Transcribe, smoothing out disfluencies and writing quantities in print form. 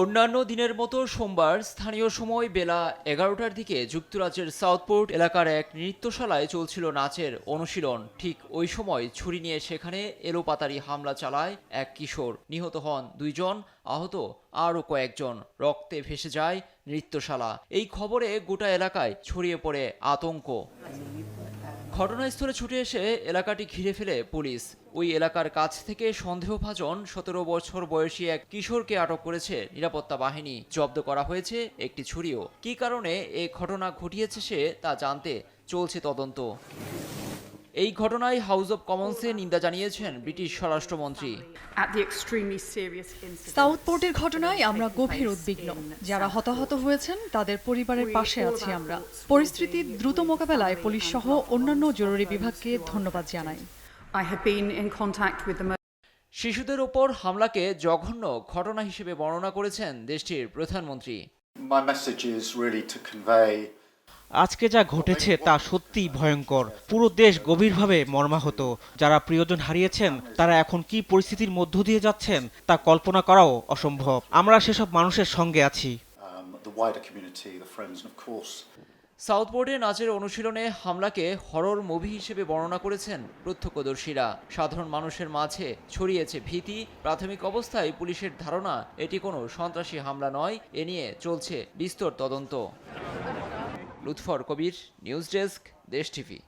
অন্যান্য দিনের মতো সোমবার স্থানীয় সময় বেলা 11টার দিকে যুক্তরাজ্যের সাউথপোর্ট এলাকার এক নৃত্যশালায় চলছিল নাচের অনুশীলন। ঠিক ওই সময় ছুরি নিয়ে সেখানে এলোপাতাড়ি হামলা চালায় এক কিশোর। নিহত হন 2 জন, আহত আরও কয়েকজন। রক্তে ভেসে যায় নৃত্যশালা। এই খবরে গোটা এলাকায় ছড়িয়ে পড়ে আতঙ্ক। ঘটনাস্থলে ছুটে এসে এলাকাটি ঘিরে ফেলে পুলিশ। ওই এলাকার কাছ থেকে সন্দেহভাজন 17 বছর বয়সী এক কিশোরকে আটক করেছে নিরাপত্তা বাহিনী। জব্দ করা হয়েছে একটি ছুরিও। কী কারণে এই ঘটনা ঘটিয়েছে সে তা জানতে চলছে তদন্ত। এই ঘটনায় হাউস অব কমন্সে নিন্দা জানিয়েছেন ব্রিটিশ স্বরাষ্ট্রমন্ত্রী। সাউথপোর্টের ঘটনায় আমরা গভীর উদ্বিগ্ন। যারা হতাহত হয়েছেন তাদের পরিবারের পাশে আছি আমরা। পরিস্থিতির দ্রুত মোকাবেলায় পুলিশ সহ অন্যান্য জরুরি বিভাগকে ধন্যবাদ জানাই। শিশুদের ওপর হামলাকে জঘন্য ঘটনা হিসেবে বর্ণনা করেছেন দেশটির প্রধানমন্ত্রী। আজকে যা ঘটেছে তা সত্যিই ভয়ঙ্কর। পুরো দেশ গভীরভাবে মর্মাহত। যারা প্রিয়জন হারিয়েছেন তারা এখন কি পরিস্থিতির মধ্য দিয়ে যাচ্ছেন তা কল্পনা করাও অসম্ভব। আমরা সেসব মানুষের সঙ্গে আছি। সাউথপোর্টে নাচের অনুশীলনে হামলাকে হরর মুভি হিসেবে বর্ণনা করেছেন প্রত্যক্ষদর্শীরা। সাধারণ মানুষের মাঝে ছড়িয়েছে ভীতি। প্রাথমিক অবস্থায় পুলিশের ধারণা এটি কোনো সন্ত্রাসী হামলা নয়। এ নিয়ে চলছে বিস্তর তদন্ত। লুৎফর কবির, নিউজ ডেস্ক, দেশ টিভি।